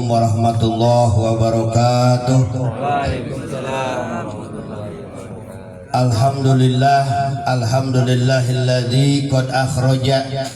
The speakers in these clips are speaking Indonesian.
warahmatullahi wabarakatuh. Alhamdulillahilladzi qad akhraja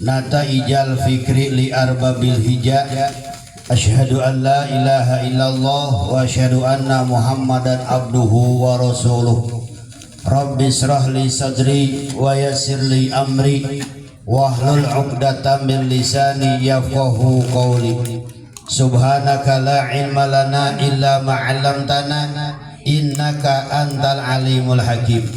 nataijal fikri li arbabil hija. Asyhadu an la ilaha illallah wa asyhadu anna Muhammadan abduhu wa rasuluh. Rabbi israh li sadri wa yassir li amri wahlul 'uqdatam min lisani yafqahu qawli. Subhanaka la ilma lana illa ma 'allamtana innaka antal alimul hakim.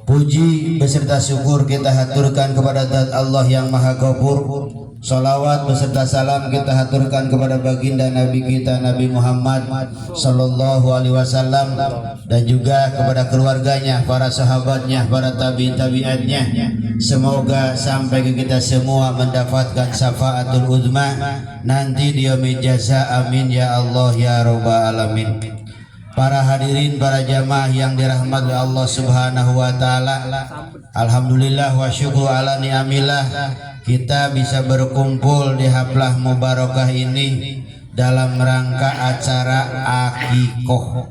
Puji beserta syukur kita haturkan kepada Zat Allah yang Maha Ghafur. Salawat beserta salam kita haturkan kepada baginda Nabi kita Nabi Muhammad sallallahu alaihi wasallam dan juga kepada keluarganya, para sahabatnya, para tabi'in-tabi'atnya. Semoga sampai ke kita semua mendapatkan syafaatul uzma nanti di yaumil jaza. Amin ya Allah ya rabbal alamin. Para hadirin, para jamaah yang dirahmati Allah Subhanahu wa taala, alhamdulillah wa syukru ala ni'amillah, kita bisa berkumpul di haflah mubarakah ini dalam rangka acara akikoh,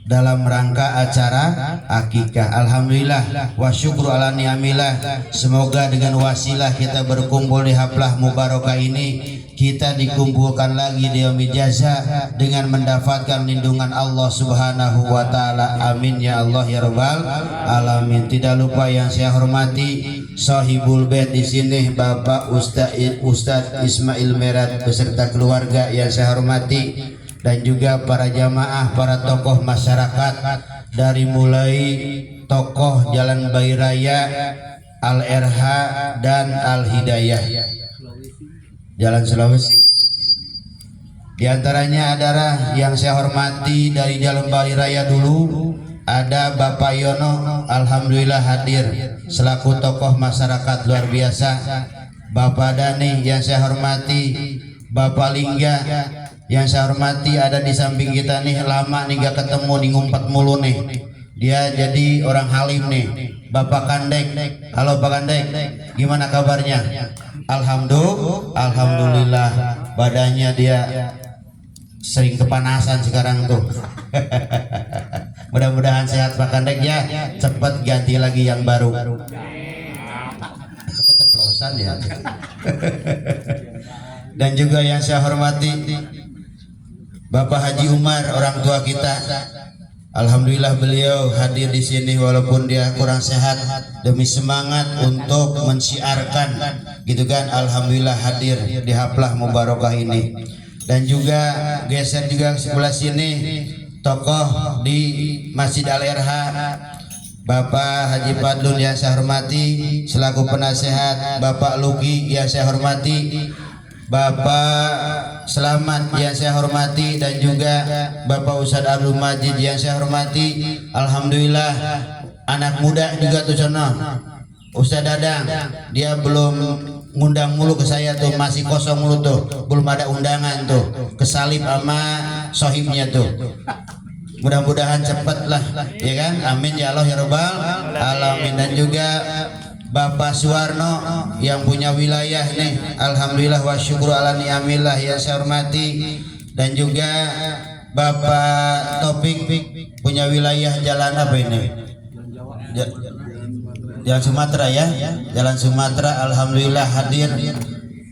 dalam rangka acara akikah. Alhamdulillah wa syukru ala ni'amillah. Semoga dengan wasilah kita berkumpul di haflah mubarakah ini, kita dikumpulkan lagi di yaumil jaza dengan mendapatkan lindungan Allah Subhanahu wa taala. Amin ya Allah ya rabbal alamin. Tidak lupa yang saya hormati Sahibul Bait di sini Bapak Ustadz Ismail Merat beserta keluarga yang saya hormati, dan juga para jamaah, para tokoh masyarakat dari mulai tokoh Jalan Bayi Raya, Al-RH dan Al-Hidayah Jalan Sulawesi. Di antaranya adalah yang saya hormati dari Jalan Bayi Raya dulu ada Bapak Yono, alhamdulillah hadir selaku tokoh masyarakat luar biasa. Bapak Dani yang saya hormati, Bapak Lingga yang saya hormati ada di samping kita nih, lama nih gak ketemu, nih ngumpet mulu nih. Dia jadi orang halim nih. Bapak Kandek, halo Pak Kandek, gimana kabarnya? Alhamdulillah, badannya dia sering kepanasan sekarang tuh. Mudah-mudahan sehat Pak Kandek ya, cepat ganti lagi yang baru. Keceplosan ya. Dan juga yang saya hormati Bapak Haji Umar, orang tua kita. Alhamdulillah beliau hadir di sini walaupun dia kurang sehat, demi semangat untuk mensiarkan gitu kan. Alhamdulillah hadir di haflah mubarakah ini. Dan juga geser juga sebelah sini tokoh di Masjid Al-RH Bapak Haji Fadlun yang saya hormati selaku penasehat, Bapak Luki yang saya hormati, Bapak Selamat yang saya hormati, dan juga Bapak Ustadz Abdul Majid yang saya hormati. Alhamdulillah anak muda juga tuh sono, Ustadz Dadang, dia belum ngundang mulu ke saya tuh, masih kosong mulu tuh, belum ada undangan tuh, kesalip sama sohibnya tuh. Mudah-mudahan cepet lah ya kan, amin ya Allah ya rabbal alamin. Dan juga Bapak Suwarno yang punya wilayah nih, alhamdulillah wa syukru ala ni'amillah yang saya hormati. Dan juga Bapak Topik punya wilayah jalan apa ini? Jalan Sumatera ya, Jalan Sumatera, alhamdulillah hadir.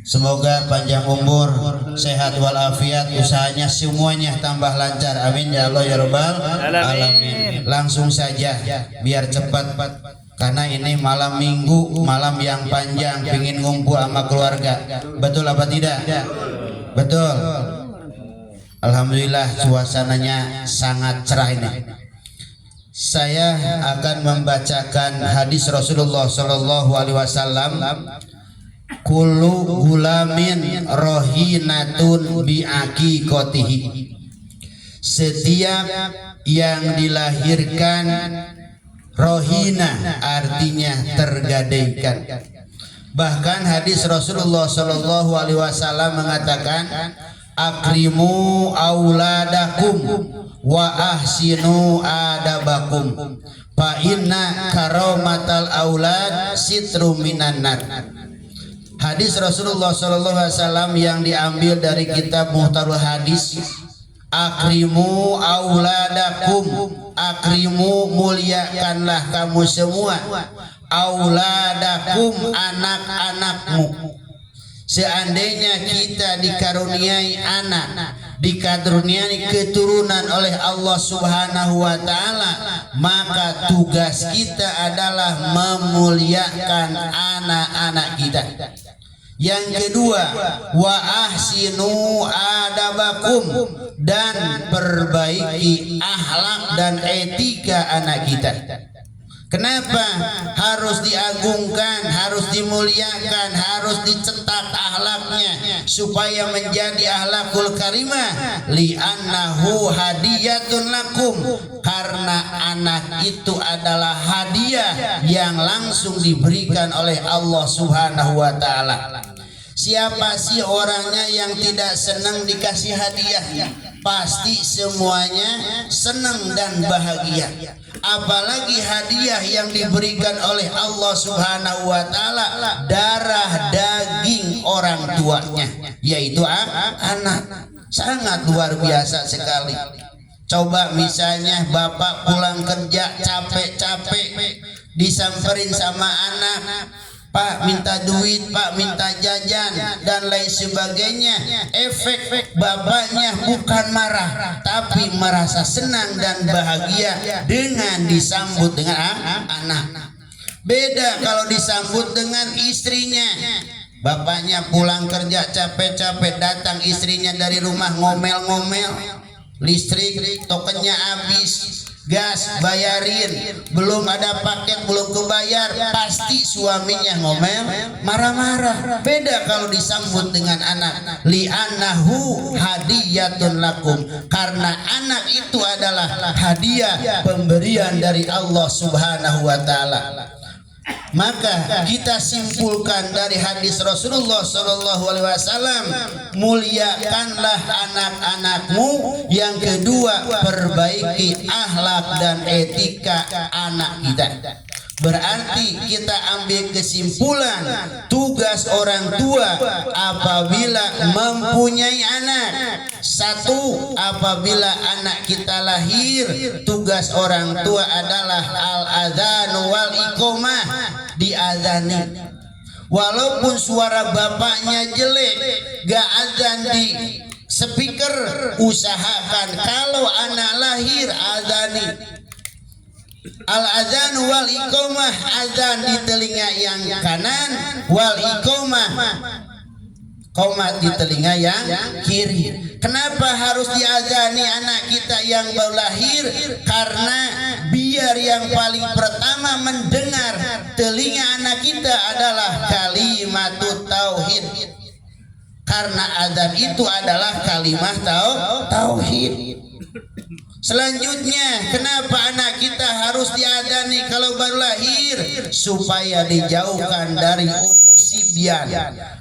Semoga panjang umur, sehat walafiat, usahanya semuanya tambah lancar, amin ya Allah ya rabbal alamin. Langsung saja biar cepat, karena ini malam minggu, malam yang panjang, pingin ngumpul sama keluarga. Betul apa tidak? Betul. Alhamdulillah suasananya sangat cerah ini. Saya akan membacakan hadis Rasulullah Shallallahu Alaihi Wasallam. Kullu gulamin rohinatun bi'aqiqatihi. Setiap yang dilahirkan rohina artinya tergadaikan. Bahkan hadis Rasulullah Shallallahu Alaihi Wasallam mengatakan, akrimu auladakum wa ahsinu adabakum fa inna karomatal aulad sitru minan nar. Hadis Rasulullah SAW yang diambil dari kitab Muhtarul Hadis, akrimu auladakum, akrimu muliakanlah kamu semua, auladakum anak-anakmu. Seandainya kita dikaruniai anak, dikaruniai keturunan oleh Allah Subhanahu wa taala, maka tugas kita adalah memuliakan anak-anak kita. Yang kedua, wa ahsinu adabakum, dan perbaiki akhlak dan etika anak kita. Kenapa harus diagungkan, harus dimuliakan, harus dicetak akhlaknya supaya menjadi akhlakul karimah? Li'annahu hadiyatun lakum, karena anak itu adalah hadiah yang langsung diberikan oleh Allah Subhanahu wa taala. Siapa sih orangnya yang tidak senang dikasih hadiah? Pasti semuanya senang dan bahagia. Apalagi hadiah yang diberikan oleh Allah Subhanahu wa taala, darah daging orang tuanya, yaitu anak. Sangat luar biasa sekali. Coba misalnya bapak pulang kerja capek-capek, disamperin sama anak, Pak minta duit, Pak minta jajan dan lain sebagainya. Efek bapaknya bukan marah, tapi merasa senang dan bahagia dengan disambut dengan anak. Beda kalau disambut dengan istrinya. Bapaknya pulang kerja capek-capek, datang istrinya dari rumah ngomel-ngomel, listrik tokennya habis, gas bayarin, belum ada paket, belum kebayar, pasti suaminya ngomel, marah-marah. Beda kalau disambut dengan anak, li'annahu hadiyatun lakum, karena anak itu adalah hadiah, pemberian dari Allah Subhanahu wa taala. Maka kita simpulkan dari hadis Rasulullah SAW, muliakanlah anak-anakmu. Yang kedua, perbaiki akhlak dan etika anak kita. Berarti kita ambil kesimpulan, tugas orang tua apabila mempunyai anak. Satu, apabila anak kita lahir, tugas orang tua adalah al-adzan wal iqamah, diazani. Walaupun suara bapaknya jelek, gak azan di speaker, usahakan kalau anak lahir azani. Al-adzan wal iqamah, azan di telinga yang kanan, wal iqamah, qomat di telinga yang kiri. Kenapa harus diazani anak kita yang baru lahir? Karena biar yang paling pertama mendengar telinga anak kita adalah kalimat tauhid. Karena azan itu adalah kalimat tauhid. Selanjutnya, kenapa anak kita harus diadzani kalau baru lahir? Supaya dijauhkan dari ummu sibyan.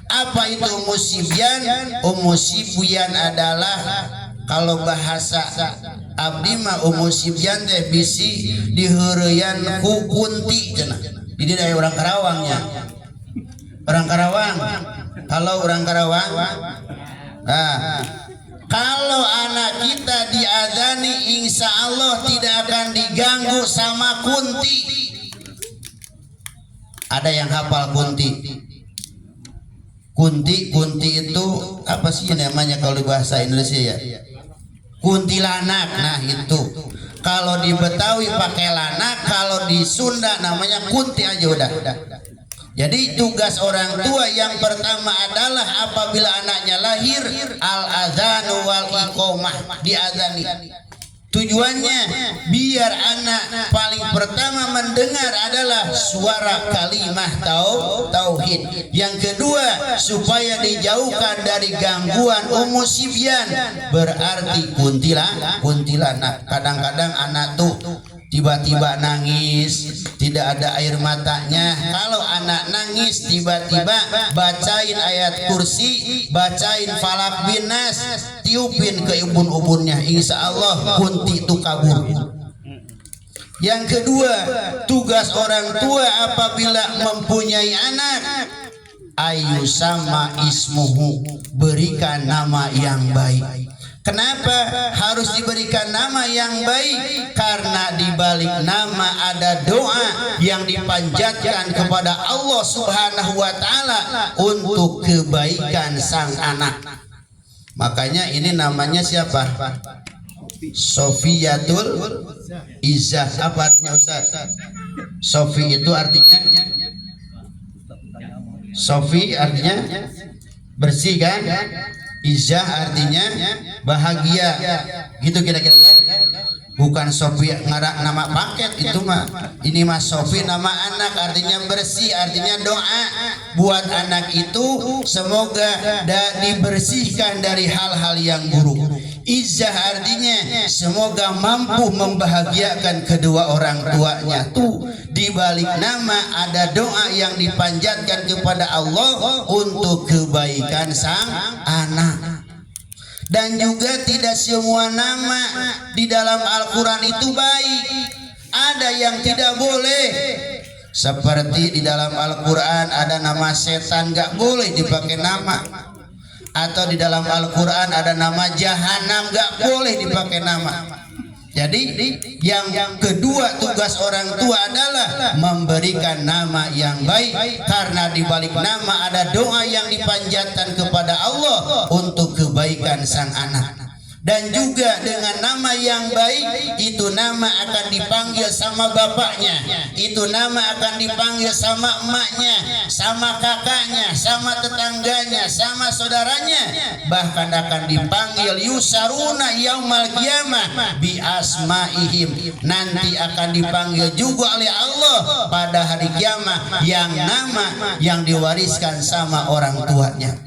Apa itu ummu sibyan? Ummu sibyan adalah, kalau bahasa abdi mah ummu sibyan teh bisi diheureyan ku kunti cenah. Jadi dari orang Karawangnya. Orang Karawang. Kalau orang Karawang, kalau anak kita diadzani, insya Allah tidak akan diganggu sama kunti. Ada yang hafal kunti? Kunti itu apa sih namanya kalau di bahasa Indonesia ya? Kuntilanak. Nah itu. Kalau di Betawi pakai lanak, kalau di Sunda namanya kunti aja udah. Jadi tugas orang tua yang pertama adalah apabila anaknya lahir, al-adzanu wal iqamah, diadzani. Tujuannya biar anak paling pertama mendengar adalah suara kalimah tauhid. Yang kedua, supaya dijauhkan dari gangguan ummu sibyan, berarti kuntilanak. Kadang-kadang anak tuh tiba-tiba nangis, tidak ada air matanya. Kalau anak nangis tiba-tiba bacain ayat kursi, bacain falak bin nas, tiupin ke ubun-ubunnya, insya Allah kunti itu kabur. Yang kedua, tugas orang tua apabila mempunyai anak, ayu sama ismuhu, berikan nama yang baik. Kenapa harus diberikan nama yang baik? Karena di balik nama ada doa yang dipanjatkan kepada Allah Subhanahu wa taala untuk kebaikan sang anak. Makanya ini namanya siapa? Sofiyatul Izzah. Apa artinya Ustaz? Sofi itu artinya, Sofi artinya bersih kan? Izzah artinya bahagia, gitu kira-kira ya. Bukan Sofi ngarak nama paket itu mah. Ini mah Sofi nama anak, artinya bersih, artinya doa buat anak itu semoga dibersihkan dari hal-hal yang buruk. Izzah artinya semoga mampu membahagiakan kedua orang tuanya. Tuh di balik nama ada doa yang dipanjatkan kepada Allah untuk kebaikan sang anak. Dan juga tidak semua nama di dalam Al-Quran itu baik. Ada yang tidak boleh. Seperti di dalam Al-Quran ada nama setan, gak boleh dipakai nama. Atau di dalam Al-Quran ada nama jahanam, gak boleh dipakai nama. Jadi yang kedua tugas orang tua adalah memberikan nama yang baik, karena di balik nama ada doa yang dipanjatkan kepada Allah untuk kebaikan sang anak. Dan juga dengan nama yang baik itu nama akan dipanggil sama bapaknya, itu nama akan dipanggil sama emaknya, sama kakaknya, sama tetangganya, sama saudaranya, bahkan akan dipanggil yusaruna yaumal qiyamah bi asmaihim. Nanti akan dipanggil juga oleh Allah pada hari kiamat yang nama yang diwariskan sama orang tuanya.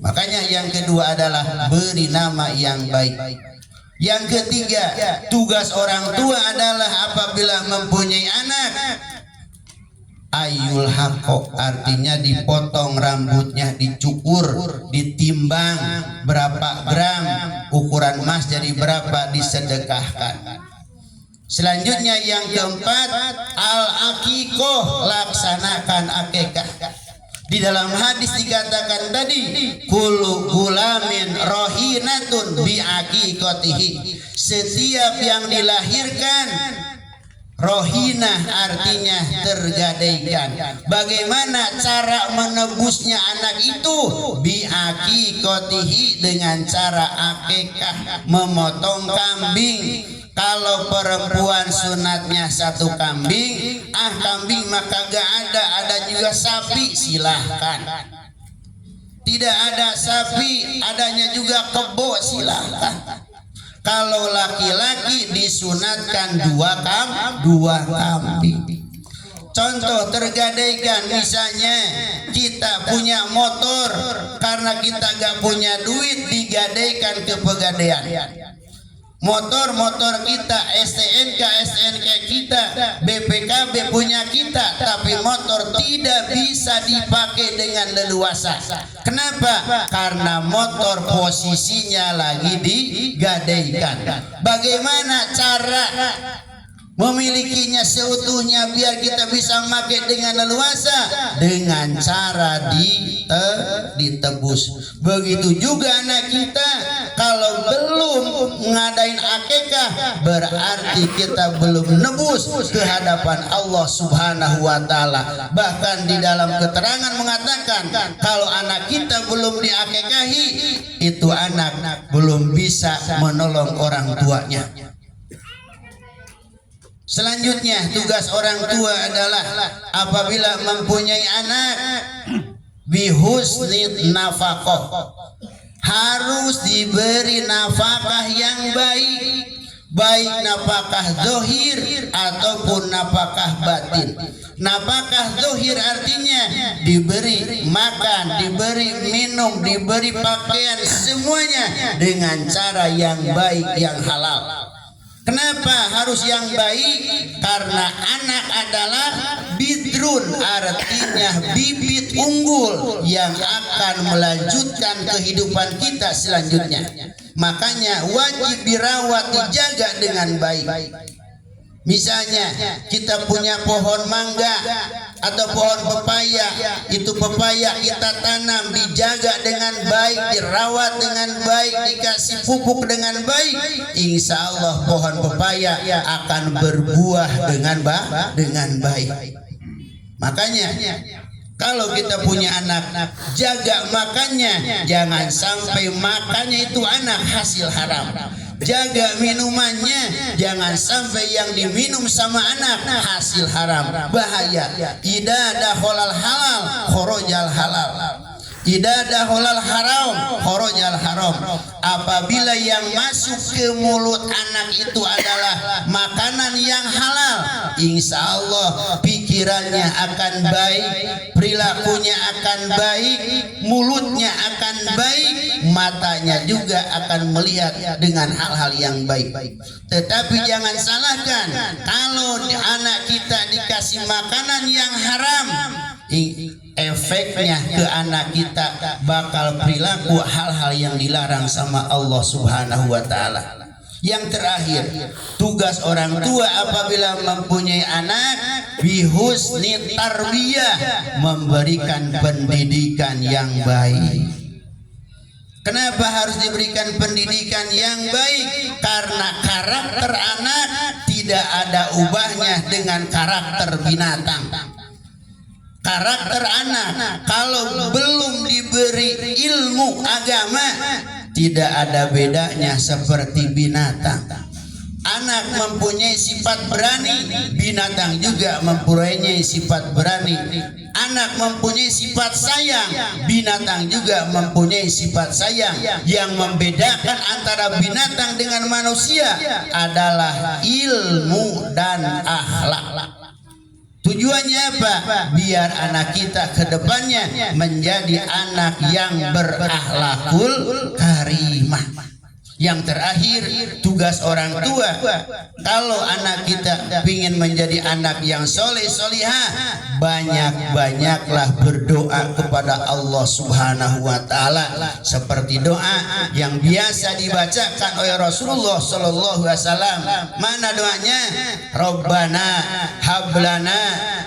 Makanya yang kedua adalah beri nama yang baik. Yang ketiga, tugas orang tua adalah apabila mempunyai anak, ayul haqo, artinya dipotong rambutnya, dicukur, ditimbang berapa gram, ukuran emas jadi berapa, disedekahkan. Selanjutnya yang keempat, al-aqiqah, laksanakan akikah. Di dalam hadis dikatakan tadi, kullu gulamin rohinatun bi aqiqatihi, setiap yang dilahirkan, rohinah artinya tergadaikan. Bagaimana cara menebusnya anak itu? Bi aqiqatihi, dengan cara akikah, memotong kambing. Kalau perempuan sunatnya satu kambing, kambing maka gak ada juga sapi, silahkan. Tidak ada sapi, adanya juga kebo, silahkan. Kalau laki-laki disunatkan dua kambing. Contoh tergadaikan, misalnya kita punya motor, karena kita gak punya duit, digadaikan ke pegadaian. Motor kita, STNK kita, BPKB punya kita, tapi motor tidak bisa dipakai dengan leluasa. Kenapa? Karena motor posisinya lagi digadaikan. Bagaimana cara memilikinya seutuhnya biar kita bisa memakai dengan leluasa? Dengan cara ditebus. Begitu juga anak kita, kalau belum ngadain akikah, berarti kita belum nebus ke hadapan Allah Subhanahu wa taala. Bahkan di dalam keterangan mengatakan, kalau anak kita belum diakikahi, itu anak belum bisa menolong orang tuanya. Selanjutnya, tugas orang tua adalah apabila mempunyai anak, bihusnid nafaqah, harus diberi nafkah yang baik, baik nafkah zahir ataupun nafkah batin. Nafkah zahir artinya diberi makan, diberi minum, diberi pakaian, semuanya dengan cara yang baik, yang halal. Kenapa harus yang baik? Karena anak adalah bidrun, artinya bibit unggul yang akan melanjutkan kehidupan kita selanjutnya. Makanya wajib dirawat, dijaga dengan baik. Misalnya kita punya pohon mangga, atau pohon pepaya, itu pepaya kita tanam, dijaga dengan baik, dirawat dengan baik, dikasih pupuk dengan baik, insya Allah pohon pepaya akan berbuah dengan baik. Makanya kalau kita punya anak, jaga makannya, jangan sampai makannya itu anak hasil haram. Jaga minumannya, jangan sampai yang diminum sama anak hasil haram, bahaya. Idza dakhalal halal kharajal halal, idza dakhalal haram kharajal haram. Apabila yang masuk ke mulut anak itu adalah makanan yang halal, insya Allah pikirannya akan baik, perilakunya akan baik, mulutnya akan baik, matanya juga akan melihat dengan hal-hal yang baik. Tetapi jangan salahkan, kalau anak kita dikasih makanan yang haram, efeknya ke anak kita bakal perilaku hal-hal yang dilarang sama Allah Subhanahu wa Ta'ala. Yang terakhir, tugas orang tua apabila mempunyai anak, bihusni tarbiyah, memberikan pendidikan yang baik. Kenapa harus diberikan pendidikan yang baik? Karena karakter anak tidak ada ubahnya dengan karakter binatang. Karakter anak kalau belum diberi ilmu agama, tidak ada bedanya seperti binatang. Anak mempunyai sifat berani, binatang juga mempunyai sifat berani. Anak mempunyai sifat sayang, binatang juga mempunyai sifat sayang. Yang membedakan antara binatang dengan manusia adalah ilmu dan akhlak. Tujuannya apa? Biar anak kita ke depannya menjadi anak yang berakhlakul karimah. Yang terakhir, tugas orang tua, kalau anak kita ingin menjadi anak yang soleh solihah, banyak-banyaklah berdoa kepada Allah Subhanahu wa Ta'ala, seperti doa yang biasa dibacakan oleh Rasulullah Sallallahu Alaihi Wasallam. Mana doanya? Rabbana hablana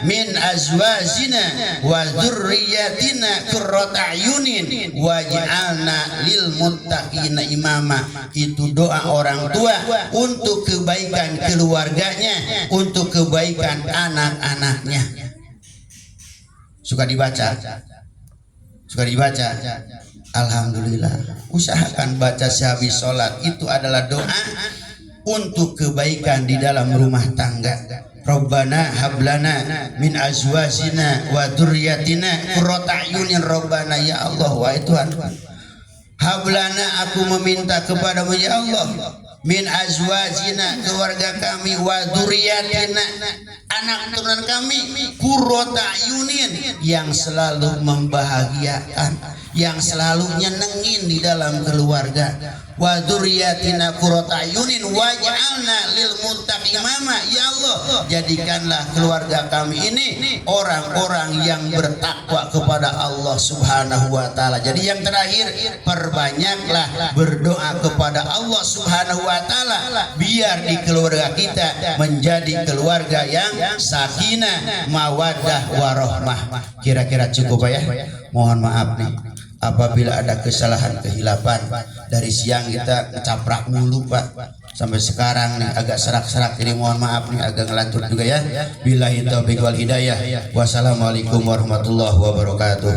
min azwajina wa dzurriyyatina qurrata a'yunin waj'alna lil muttaqina imama. Itu doa orang tua untuk kebaikan keluarganya, untuk kebaikan anak-anaknya. Suka dibaca? Suka dibaca? Alhamdulillah. Usahakan baca sehabis sholat. Itu adalah doa untuk kebaikan di dalam rumah tangga. Rabbana hablana min azwajina wa dzurriyyatina qurrata a'yunin. Rabbana, ya Allah, wahai Tuhan, hablana, aku meminta kepadamu ya Allah, min azwajina, keluarga kami, wa dzurriyyatina, anak turunan kami, qurrata a'yunin, yang selalu membahagiakan, yang selalu nyenengin di dalam keluarga. Wa dzurriyyatina qurrata a'yunin waj'alna lil muttaqin imama. Ya Allah, jadikanlah keluarga kami ini orang-orang yang bertakwa kepada Allah Subhanahu wa Ta'ala. Jadi yang terakhir, perbanyaklah berdoa kepada Allah Subhanahu wa Ta'ala biar di keluarga kita menjadi keluarga yang sakinah, mawaddah, warahmah. Kira-kira cukup ya? Mohon maaf nih apabila ada kesalahan kehilapan. Dari siang kita kecaprak mulu Pak, sampai sekarang nih agak serak-serak, jadi mohon maaf nih agak ngelantur juga ya. Billahi taufiq wal hidayah. Wassalamualaikum warahmatullahi wabarakatuh.